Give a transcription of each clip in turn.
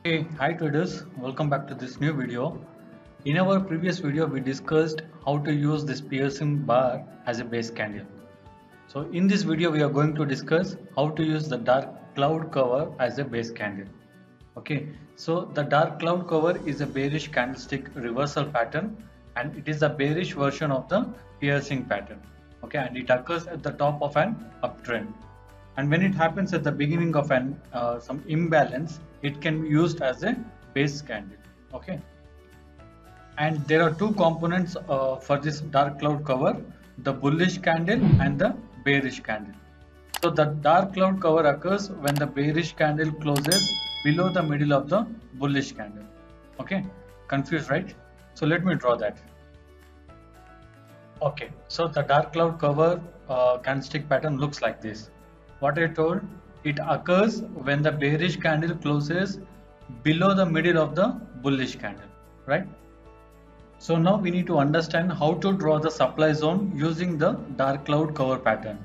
Hey, hi traders, welcome back to this new video. In our previous video, we discussed how to use this piercing bar as a base candle. So in this video, we are going to discuss how to use the dark cloud cover as a base candle. Okay, so the dark cloud cover is a bearish candlestick reversal pattern and it is a bearish version of the piercing pattern. Okay, and it occurs at the top of an uptrend. And when it happens at the beginning of an some imbalance, it can be used as a base candle. Okay, and there are two components for this dark cloud cover: the bullish candle and the bearish candle. So the dark cloud cover occurs when the bearish candle closes below the middle of the bullish candle. Okay, confused, right? So let me draw that. Okay, so the dark cloud cover candlestick pattern looks like this. What I told, it occurs when the bearish candle closes below the middle of the bullish candle, right? So now we need to understand how to draw the supply zone using the dark cloud cover pattern.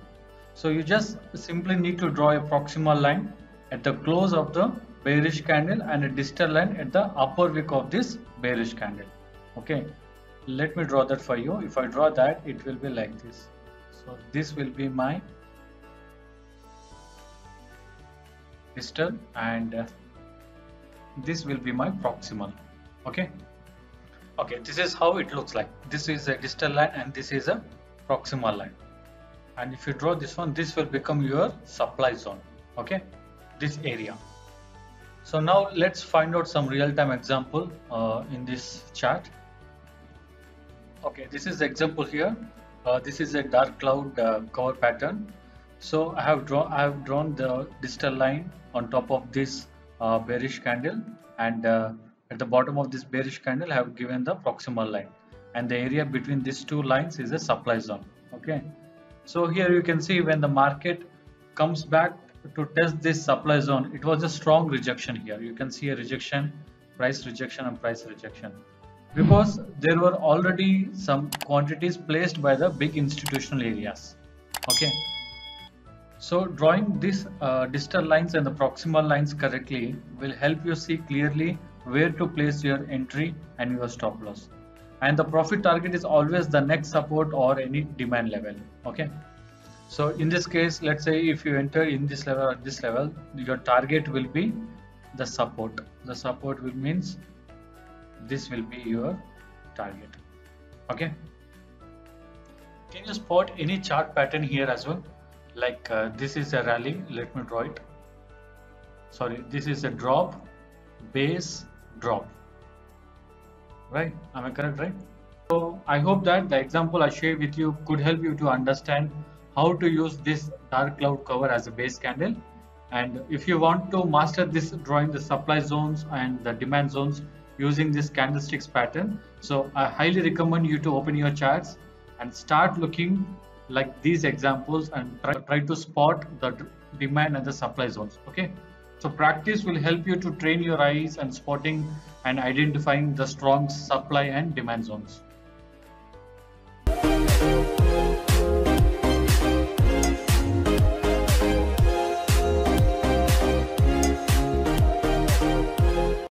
So you just simply need to draw a proximal line at the close of the bearish candle and a distal line at the upper wick of this bearish candle. Okay, let me draw that for you. If I draw that, it will be like this. So this will be my distal and this will be my proximal. Okay, this is how it looks like. This is a distal line and this is a proximal line, and if you draw this one, this will become your supply zone. Okay, this area. So now let's find out some real-time example in this chart. Okay, this is the example here. This is a dark cloud cover pattern. So I have drawn the distal line on top of this bearish candle, and at the bottom of this bearish candle I have given the proximal line, and the area between these two lines is a supply zone. Okay, so here you can see when the market comes back to test this supply zone, it was a strong rejection here. You can see a rejection, price rejection and price rejection, because there were already some quantities placed by the big institutional areas. Okay, so drawing these distal lines and the proximal lines correctly will help you see clearly where to place your entry and your stop loss. And the profit target is always the next support or any demand level. Okay, so in this case, let's say if you enter in this level or this level, your target will be the support. The support will means this will be your target. Okay, can you spot any chart pattern here as well? Like this is a rally, let me draw it. Sorry, this is a drop, base, drop, right? Am I correct, right? So I hope that the example I shared with you could help you to understand how to use this dark cloud cover as a base candle. And if you want to master this drawing the supply zones and the demand zones using this candlesticks pattern, so I highly recommend you to open your charts and start looking like these examples and try to spot the demand and the supply zones. Okay, so practice will help you to train your eyes and spotting and identifying the strong supply and demand zones.